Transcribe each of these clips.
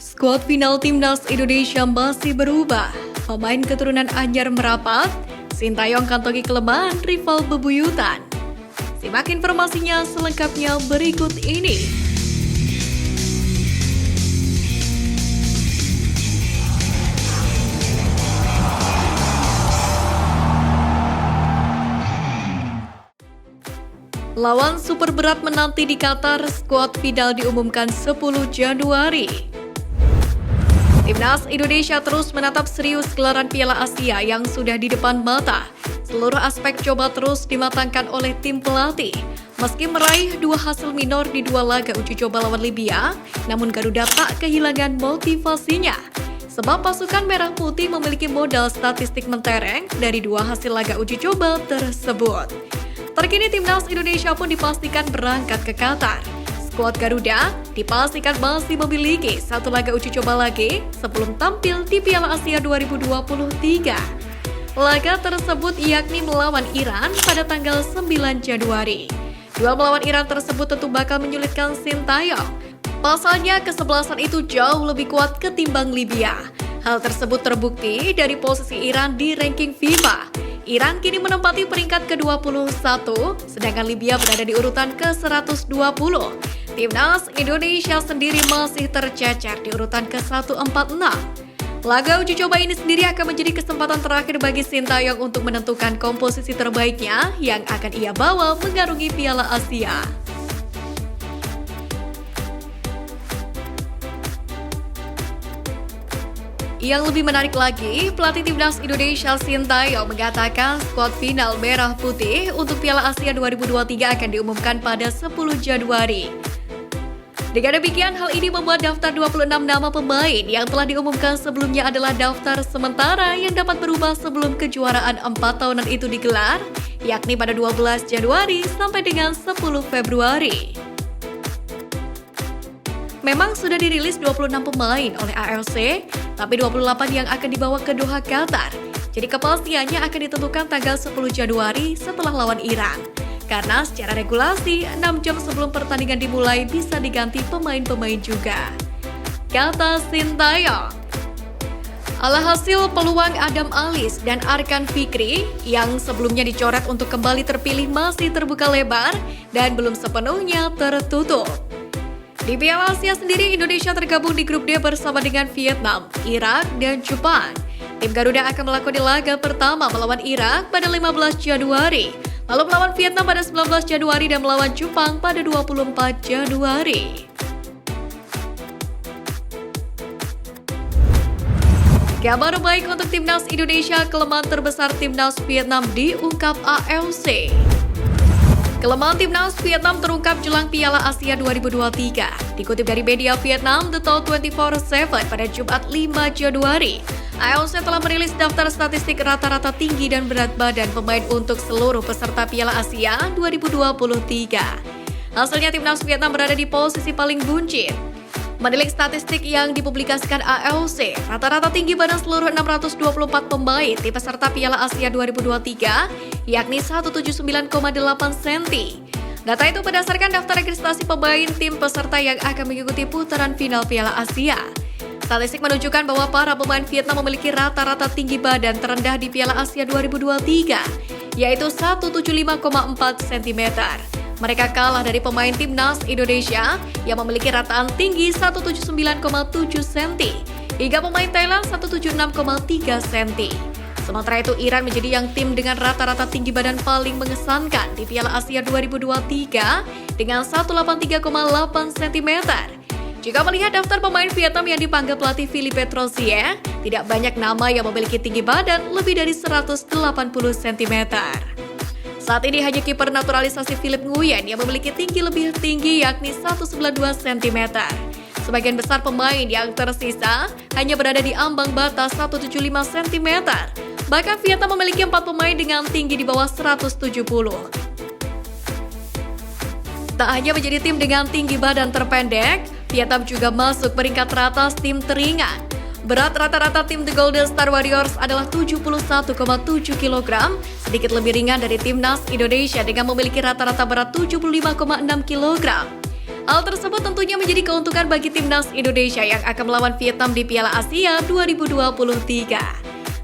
Skuad final Timnas Indonesia masih berubah. Pemain keturunan anyar merapat, Sintayong kantongi kelemahan rival bebuyutan. Simak informasinya selengkapnya berikut ini. Lawan super berat menanti di Qatar, skuad final diumumkan 10 Januari. Timnas Indonesia terus menatap serius gelaran Piala Asia yang sudah di depan mata. Seluruh aspek coba terus dimatangkan oleh tim pelatih. Meski meraih 2 hasil minor di 2 laga uji coba lawan Libya, namun Garuda tak kehilangan motivasinya. Sebab pasukan Merah Putih memiliki modal statistik mentereng dari 2 hasil laga uji coba tersebut. Terkini Timnas Indonesia pun dipastikan berangkat ke Qatar. Skuad Garuda dipastikan masih memiliki 1 laga uji coba lagi sebelum tampil di Piala Asia 2023. Laga tersebut yakni melawan Iran pada tanggal 9 Januari. Duel melawan Iran tersebut tentu bakal menyulitkan Sintayong. Pasalnya kesebelasan itu jauh lebih kuat ketimbang Libya. Hal tersebut terbukti dari posisi Iran di ranking FIFA. Iran kini menempati peringkat ke-21, sedangkan Libya berada di urutan ke-120. Timnas Indonesia sendiri masih tercecer di urutan ke-146. Laga uji coba ini sendiri akan menjadi kesempatan terakhir bagi Sintayong untuk menentukan komposisi terbaiknya yang akan ia bawa mengarungi Piala Asia. Yang lebih menarik lagi, pelatih Timnas Indonesia Sintayong mengatakan skuad final Merah Putih untuk Piala Asia 2023 akan diumumkan pada 10 Januari. Dengan demikian, hal ini membuat daftar 26 nama pemain yang telah diumumkan sebelumnya adalah daftar sementara yang dapat berubah sebelum kejuaraan 4 tahunan itu digelar, yakni pada 12 Januari sampai dengan 10 Februari. Memang sudah dirilis 26 pemain oleh AFC, tapi 28 yang akan dibawa ke Doha, Qatar. Jadi kepastiannya akan ditentukan tanggal 10 Januari setelah lawan Iran. Karena secara regulasi, 6 jam sebelum pertandingan dimulai bisa diganti pemain-pemain juga. Kata Sintayong. Alhasil peluang Adam Alis dan Arkan Fikri yang sebelumnya dicoret untuk kembali terpilih masih terbuka lebar dan belum sepenuhnya tertutup. Di Piala Asia sendiri, Indonesia tergabung di grup D bersama dengan Vietnam, Irak, dan Jepang. Tim Garuda akan melakoni laga pertama melawan Irak pada 15 Januari, lalu melawan Vietnam pada 19 Januari dan melawan Jepang pada 24 Januari. Kabar baik untuk Timnas Indonesia, kelemahan terbesar Timnas Vietnam diungkap AFC. Kelemahan Timnas Vietnam terungkap jelang Piala Asia 2023. Dikutip dari media Vietnam, The Talk 24/7 pada Jumat 5 Januari, AFC telah merilis daftar statistik rata-rata tinggi dan berat badan pemain untuk seluruh peserta Piala Asia 2023. Hasilnya Timnas Vietnam berada di posisi paling buncit. Menilik statistik yang dipublikasikan AFC, rata-rata tinggi badan seluruh 624 pemain di peserta Piala Asia 2023, yakni 179,8 cm. Data itu berdasarkan daftar registrasi pemain tim peserta yang akan mengikuti putaran final Piala Asia. Statistik menunjukkan bahwa para pemain Vietnam memiliki rata-rata tinggi badan terendah di Piala Asia 2023, yaitu 175,4 cm. Mereka kalah dari pemain Timnas Indonesia yang memiliki rataan tinggi 179,7 cm hingga pemain Thailand 176,3 cm. Sementara itu Iran menjadi yang tim dengan rata-rata tinggi badan paling mengesankan di Piala Asia 2023 dengan 183,8 cm. Jika melihat daftar pemain Vietnam yang dipanggil pelatih Philippe Troussier, tidak banyak nama yang memiliki tinggi badan lebih dari 180 cm. Saat ini hanya kiper naturalisasi Philip Nguyen yang memiliki tinggi lebih tinggi yakni 192 cm. Sebagian besar pemain yang tersisa hanya berada di ambang batas 175 cm. Bahkan Vietnam memiliki 4 pemain dengan tinggi di bawah 170. Tak hanya menjadi tim dengan tinggi badan terpendek, Vietnam juga masuk peringkat teratas tim teringan. Berat rata-rata tim The Golden Star Warriors adalah 71,7 kg, sedikit lebih ringan dari Timnas Indonesia dengan memiliki rata-rata berat 75,6 kg. Hal tersebut tentunya menjadi keuntungan bagi timnas Indonesia yang akan melawan Vietnam di Piala Asia 2023.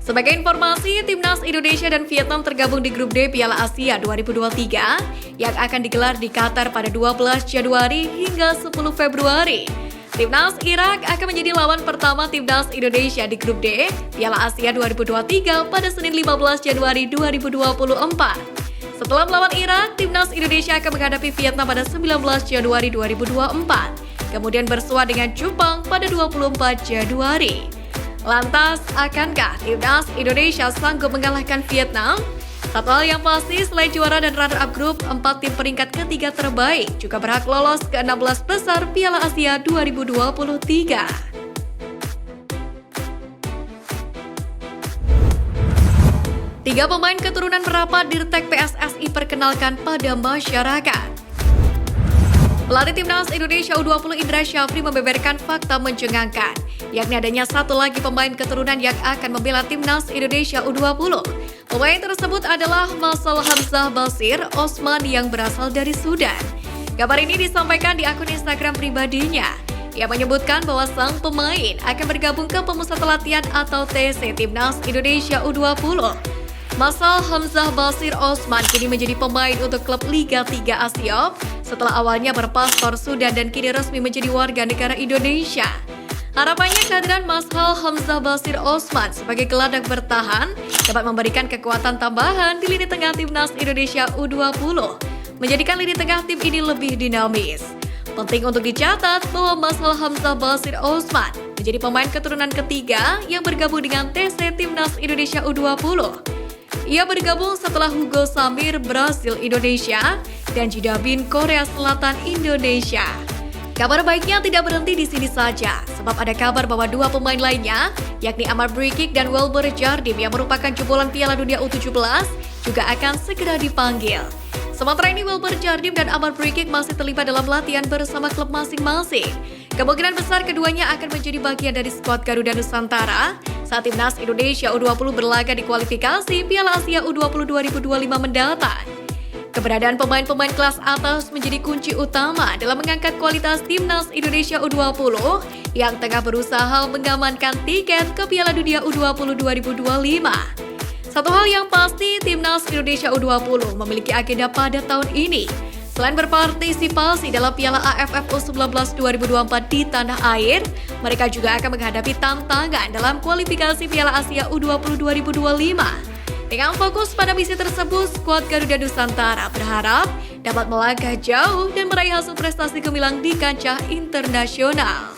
Sebagai informasi, timnas Indonesia dan Vietnam tergabung di grup D Piala Asia 2023 yang akan digelar di Qatar pada 12 Januari hingga 10 Februari. Timnas Irak akan menjadi lawan pertama timnas Indonesia di grup D Piala Asia 2023 pada Senin 15 Januari 2024. Setelah melawan Irak, timnas Indonesia akan menghadapi Vietnam pada 19 Januari 2024. Kemudian bersua dengan Jepang pada 24 Januari. Lantas, akankah timnas Indonesia sanggup mengalahkan Vietnam? Satu hal yang pasti, selain juara dan runner-up grup, 4 tim peringkat ketiga terbaik juga berhak lolos ke 16 besar Piala Asia 2023. 3 pemain keturunan merapat Dirtek PSSI perkenalkan pada masyarakat. Pelatih timnas Indonesia U20 Indra Syafri membeberkan fakta mencengangkan, yakni adanya satu lagi pemain keturunan yang akan membela timnas Indonesia U20. Pemain tersebut adalah Masal Hamzah Basir Osman yang berasal dari Sudan. Kabar ini disampaikan di akun Instagram pribadinya. Ia menyebutkan bahwa sang pemain akan bergabung ke Pemusat Latihan atau TC Timnas Indonesia U20. Masal Hamzah Basir Osman kini menjadi pemain untuk klub Liga 3 Asiop setelah awalnya berpaspor Sudan dan kini resmi menjadi warga negara Indonesia. Harapannya kehadiran Masal Hamzah Basir Osman sebagai gelandang bertahan dapat memberikan kekuatan tambahan di lini tengah timnas Indonesia U20, menjadikan lini tengah tim ini lebih dinamis. Penting untuk dicatat bahwa Masal Hamzah Basir Osman menjadi pemain keturunan ketiga yang bergabung dengan TC Timnas Indonesia U20. Ia bergabung setelah Hugo Samir Brasil Indonesia dan Jidabin Korea Selatan Indonesia. Kabar baiknya tidak berhenti di sini saja, sebab ada kabar bahwa 2 pemain lainnya, yakni Amar Brikik dan Welber Jardim yang merupakan jebolan Piala Dunia U17, juga akan segera dipanggil. Sementara ini Welber Jardim dan Amar Brikik masih terlibat dalam latihan bersama klub masing-masing. Kemungkinan besar keduanya akan menjadi bagian dari skuad Garuda Nusantara saat timnas Indonesia U20 berlaga di kualifikasi Piala Asia U20 2025 mendatang. Keberadaan pemain-pemain kelas atas menjadi kunci utama dalam mengangkat kualitas timnas Indonesia U20 yang tengah berusaha mengamankan tiket ke Piala Dunia U20 2025. Satu hal yang pasti, timnas Indonesia U20 memiliki agenda pada tahun ini. Selain berpartisipasi dalam Piala AFF U19 2024 di tanah air, mereka juga akan menghadapi tantangan dalam kualifikasi Piala Asia U20 2025. Dengan fokus pada misi tersebut, skuad Garuda Nusantara berharap dapat melangkah jauh dan meraih hasil prestasi gemilang di kancah internasional.